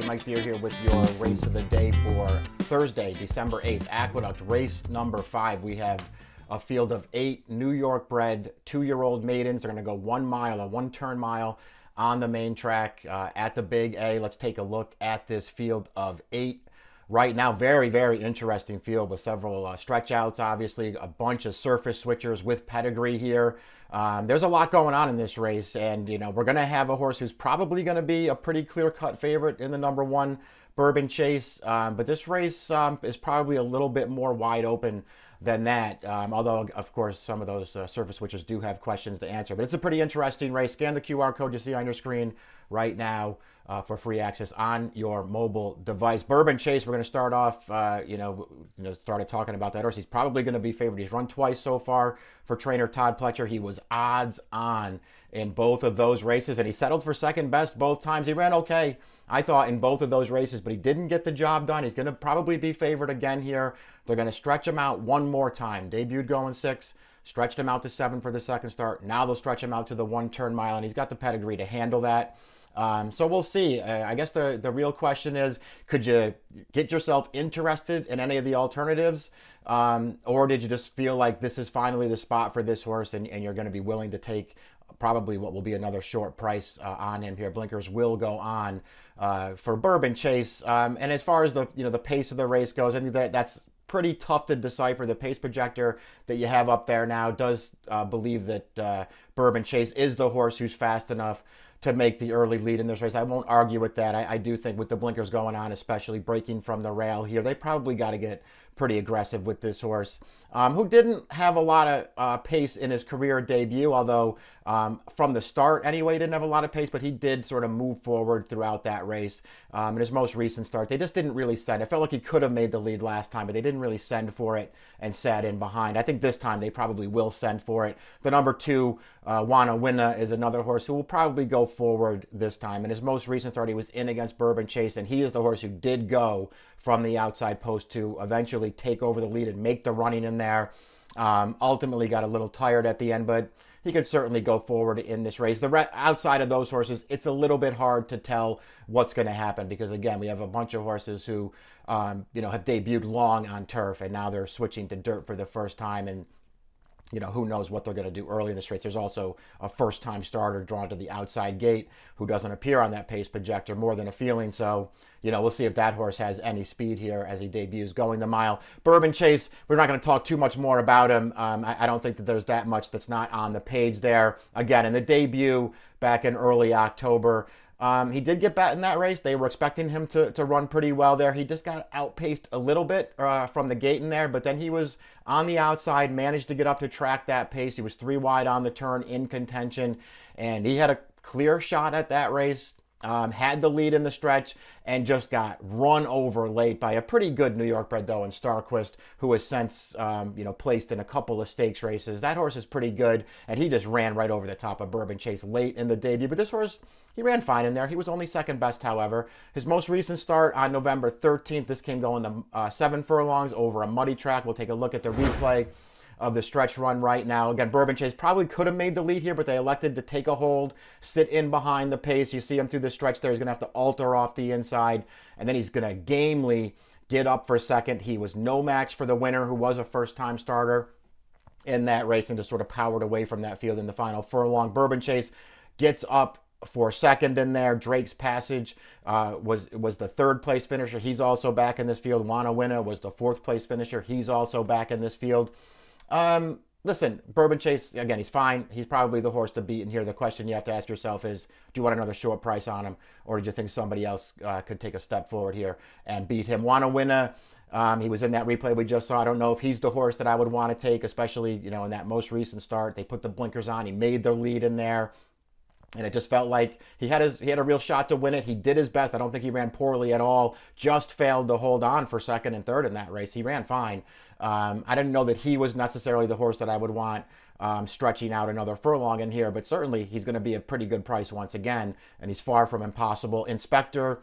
Mike Beer here with your race of the day for Thursday, December 8th. Aqueduct, race number 5. We have a field of 8 New York bred 2-year-old maidens. They're going to go 1 mile, a 1-turn mile on the main track at the Big A. Let's take a look at this field of 8. Right now, very, very interesting field with several stretch outs, obviously, a bunch of surface switchers with pedigree here. There's a lot going on in this race, and, you know, we're going to have a horse who's probably going to be a pretty clear-cut favorite in the number 1 Bourbon Chase, but this race is probably a little bit more wide open than that, although, of course, some of those surface switchers do have questions to answer. But it's a pretty interesting race. Scan the QR code you see on your screen right now for free access on your mobile device. Bourbon Chase, we're going to start off, started talking about that horse. He's probably going to be favored. He's run twice so far for trainer Todd Pletcher. He was odds on in both of those races, and he settled for second best both times. He ran okay, I thought, in both of those races, but he didn't get the job done. He's going to probably be favored again here. They're going to stretch him out one more time. Debuted going 6, stretched him out to 7 for the second start. Now they'll stretch him out to the 1-turn mile, and he's got the pedigree to handle that. So we'll see. I guess the real question is, could you get yourself interested in any of the alternatives? Or did you just feel like this is finally the spot for this horse, and you're going to be willing to take probably what will be another short price on him here? Blinkers will go on for Bourbon Chase. And as far as the pace of the race goes, I think that's pretty tough to decipher. The pace projector that you have up there now does believe that Bourbon Chase is the horse who's fast enough to make the early lead in this race. I won't argue with that. I do think with the blinkers going on, especially breaking from the rail here, they probably got to get pretty aggressive with this horse, who didn't have a lot of pace in his career debut, although from the start anyway, he didn't have a lot of pace, but he did sort of move forward throughout that race. In his most recent start, they just didn't really send. It felt like he could have made the lead last time, but they didn't really send for it and sat in behind. I think this time they probably will send for it. The number 2, Wanna Winna, is another horse who will probably go forward this time. In his most recent start, he was in against Bourbon Chase, and he is the horse who did go from the outside post to eventually take over the lead and make the running in there. Ultimately got a little tired at the end, but he could certainly go forward in this race. Outside of those horses, it's a little bit hard to tell what's going to happen because, again, we have a bunch of horses who have debuted long on turf, and now they're switching to dirt for the first time, and who knows what they're going to do early in this race. There's also a first-time starter drawn to the outside gate who doesn't appear on that pace projector, more than a feeling. So, we'll see if that horse has any speed here as he debuts going the mile. Bourbon Chase, we're not going to talk too much more about him. I don't think that there's that much that's not on the page there. Again, in the debut back in early October, he did get bat in that race. They were expecting him to run pretty well there. He just got outpaced a little bit from the gate in there, but then he was on the outside, managed to get up to track that pace. He was 3 wide on the turn in contention, and he had a clear shot at that race. Had the lead in the stretch and just got run over late by a pretty good New York bred, though, in Starquist, who has since, placed in a couple of stakes races. That horse is pretty good, and he just ran right over the top of Bourbon Chase late in the debut. But this horse, he ran fine in there. He was only second best, however. His most recent start on November 13th, this came going the 7 furlongs over a muddy track. We'll take a look at the replay of the stretch run right now. Again, Bourbon Chase probably could have made the lead here, but they elected to take a hold, sit in behind the pace. You see him through the stretch there. He's going to have to alter off the inside, and then he's going to gamely get up for second. He was no match for the winner, who was a first-time starter in that race, and just sort of powered away from that field in the final furlong. Bourbon Chase gets up for second in there. Drake's Passage was the 3rd place finisher. He's also back in this field. Wanna Winna was the 4th place finisher. He's also back in this field. Listen, Bourbon Chase, again, he's fine. He's probably the horse to beat. And here the question you have to ask yourself is, do you want another short price on him? Or do you think somebody else could take a step forward here and beat him? Wanna Winna, he was in that replay we just saw. I don't know if he's the horse that I would want to take, especially, in that most recent start. They put the blinkers on. He made the lead in there. And it just felt like he had a real shot to win it. He did his best. I don't think he ran poorly at all. Just failed to hold on for second and third in that race. He ran fine. I didn't know that he was necessarily the horse that I would want stretching out another furlong in here, but certainly he's going to be a pretty good price once again, and he's far from impossible. Inspector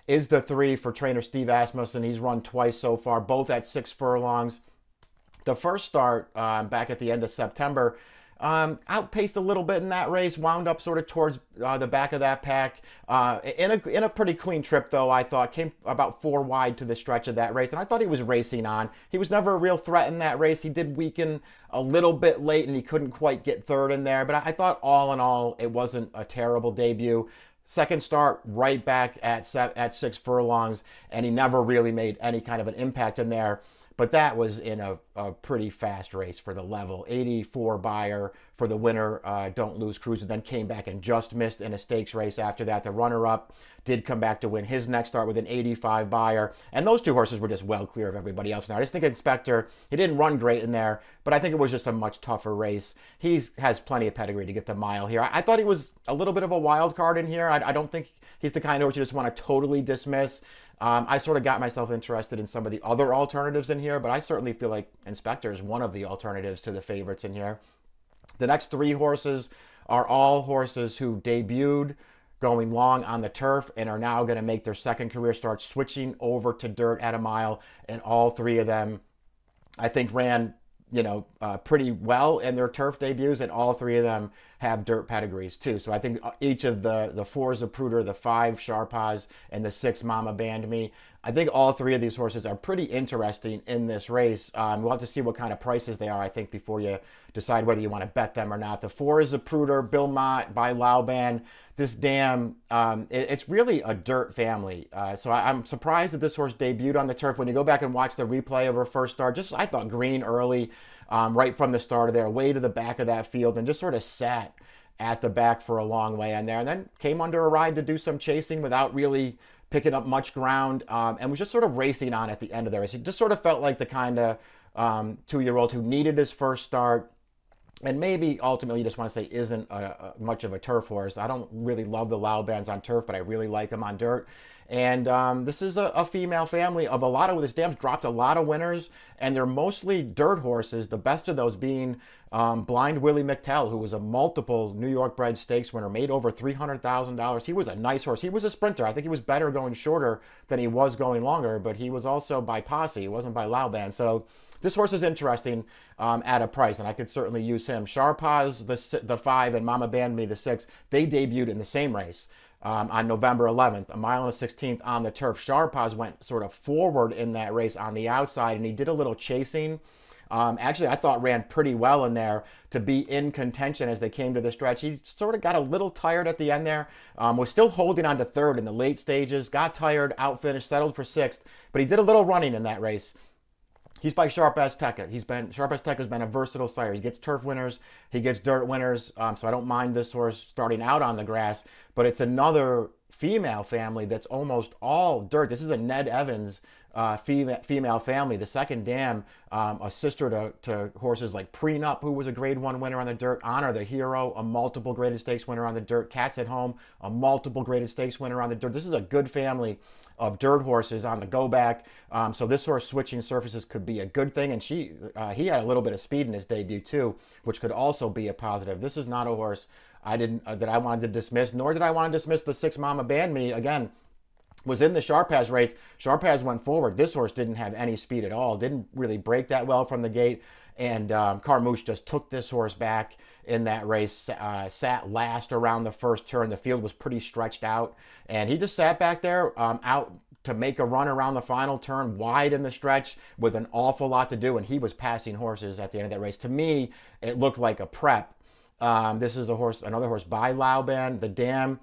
is the 3 for trainer Steve Asmussen. He's run twice so far, both at 6 furlongs. The first start back at the end of September, Outpaced a little bit in that race, wound up sort of towards the back of that pack. In a pretty clean trip, though, I thought. Came about 4 wide to the stretch of that race, and I thought he was racing on. He was never a real threat in that race. He did weaken a little bit late, and he couldn't quite get third in there, but I thought all in all, it wasn't a terrible debut. Second start, right back at 6 furlongs, and he never really made any kind of an impact in there. But that was in a pretty fast race for the level. 84 buyer for the winner, Don't Lose Cruiser, then came back and just missed in a stakes race after that. The runner-up did come back to win his next start with an 85 buyer. And those 2 horses were just well clear of everybody else. Now, I just think Inspector, he didn't run great in there, but I think it was just a much tougher race. He has plenty of pedigree to get the mile here. I thought he was a little bit of a wild card in here. I don't think he's the kind of horse you just want to totally dismiss. I sort of got myself interested in some of the other alternatives in here, but I certainly feel like Inspector is one of the alternatives to the favorites in here. The next 3 horses are all horses who debuted going long on the turf and are now going to make their second career start switching over to dirt at a mile. And all 3 of them, I think, ran pretty well in their turf debuts, and all 3 of them have dirt pedigrees too. So I think each of the 4 Zapruder, the 5 Sharpaz, and the 6 Mama Band Me, I think all 3 of these horses are pretty interesting in this race. We'll have to see what kind of prices they are, I think, before you decide whether you want to bet them or not. The 4 is Zapruder, Bill Mott by Lauban. This dam, it's really a dirt family. So I'm surprised that this horse debuted on the turf. When you go back and watch the replay of her first start, I thought green early, right from the start of there, way to the back of that field, and just sort of sat at the back for a long way in there, and then came under a ride to do some chasing without really picking up much ground, and was just sort of racing on at the end of the race. It just sort of felt like the kind of 2-year-old who needed his first start, and maybe ultimately you just want to say isn't much of a turf horse. I don't really love the Laubans on turf, but I really like them on dirt. And this is a female family of a lot of this dam's dropped a lot of winners, and they're mostly dirt horses, the best of those being Blind Willie McTell, who was a multiple New York bred stakes winner, made over $300,000. He was a nice horse. He was a sprinter. I think he was better going shorter than he was going longer, but he was also by posse. He wasn't by Lauban. So this horse is interesting at a price, and I could certainly use him. Sharpaz, the 5, and Mama Band Me, the 6, they debuted in the same race on November 11th, a mile and a 16th on the turf. Sharpaz went sort of forward in that race on the outside, and he did a little chasing. Actually, I thought ran pretty well in there to be in contention as they came to the stretch. He sort of got a little tired at the end there, was still holding on to third in the late stages, got tired, outfinished, settled for 6th, but he did a little running in that race. He's by Sharp Azteca. Sharp Azteca's been a versatile sire. He gets turf winners, he gets dirt winners, so I don't mind this horse starting out on the grass, but it's another female family that's almost all dirt. This is a Ned Evans female family. The second dam, a sister to horses like Prenup, who was a grade 1 winner on the dirt, Honor the Hero, a multiple graded stakes winner on the dirt, Cats at Home, a multiple graded stakes winner on the dirt. This is a good family of dirt horses on the go back. So this horse switching surfaces could be a good thing, and he had a little bit of speed in his debut too, which could also be a positive. This is not a horse that I wanted to dismiss, nor did I want to dismiss the 6 Mama Band Me. Again, was in the Sharpaz race. Sharpaz went forward. This horse didn't have any speed at all, didn't really break that well from the gate, and Carmouche just took this horse back in that race, sat last around the first turn. The field was pretty stretched out, and he just sat back there out to make a run around the final turn, wide in the stretch with an awful lot to do, and he was passing horses at the end of that race. To me, it looked like a prep. This is another horse by Lauban. The dam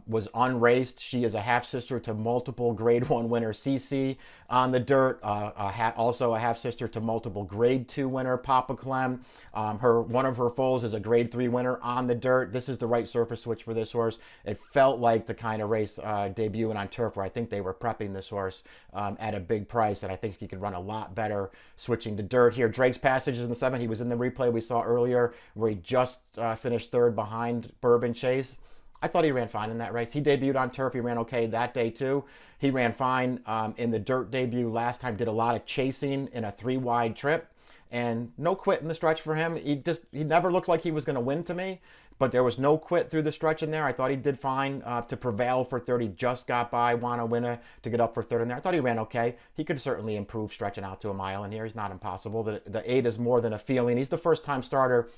was unraced. She is a half-sister to multiple grade 1 winner CC on the dirt, also a half-sister to multiple grade 2 winner Papa Clem. One of her foals is a grade 3 winner on the dirt. This is the right surface switch for this horse. It felt like the kind of race debuting on turf where I think they were prepping this horse at a big price, and I think he could run a lot better switching to dirt here. Drake's Passage is in the 7. He was in the replay we saw earlier where he just finished 3rd behind Bourbon Chase. I thought he ran fine in that race. He debuted on turf. He ran okay that day too. He ran fine in the dirt debut last time, did a lot of chasing in a 3-wide trip, and no quit in the stretch for him. He never looked like he was going to win to me, but there was no quit through the stretch in there. I thought he did fine to prevail for 3rd. He just got by Juana Winna to get up for 3rd in there. I thought he ran okay. He could certainly improve stretching out to a mile in here. He's not impossible. The 8 is more than a feeling. He's the first-time starter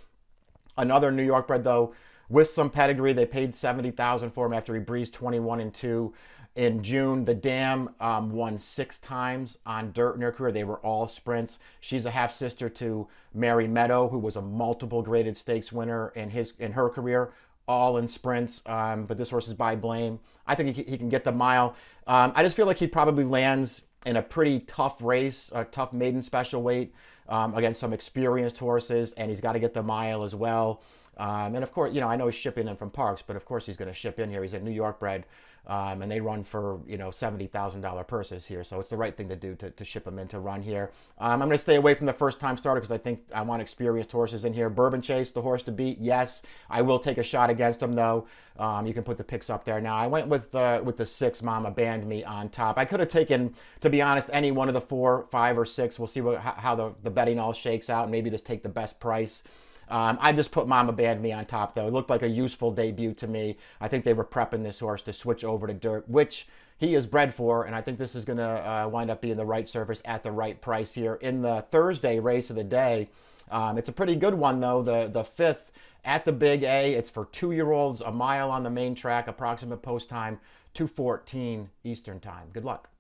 Another New York bred though, with some pedigree. They paid $70,000 for him after he breezed 21-2 in June. The dam won 6 times on dirt in her career. They were all sprints. She's a half sister to Mary Meadow, who was a multiple graded stakes winner in her career, all in sprints. But this horse is by Blame. I think he can get the mile. I just feel like he probably lands in a pretty tough race, a tough maiden special weight against some experienced horses, and he's got to get the mile as well. And of course, I know he's shipping in from Parks, but of course he's going to ship in here. He's a New York bred, and they run for, $70,000 purses here. So it's the right thing to do to ship him in to run here. I'm going to stay away from the first time starter because I think I want experienced horses in here. Bourbon Chase, the horse to beat. Yes, I will take a shot against him though. You can put the picks up there now. I went with the 6 Mama Band Me on top. I could have taken, to be honest, any one of the 4, 5, or 6. We'll see how the betting all shakes out. Maybe just take the best price. I just put Mama Band Me on top, though. It looked like a useful debut to me. I think they were prepping this horse to switch over to dirt, which he is bred for, and I think this is going to wind up being the right surface at the right price here. In the Thursday race of the day, it's a pretty good one, though, the 5th at the Big A. It's for 2-year-olds, a mile on the main track, approximate post time, 2:14 Eastern time. Good luck.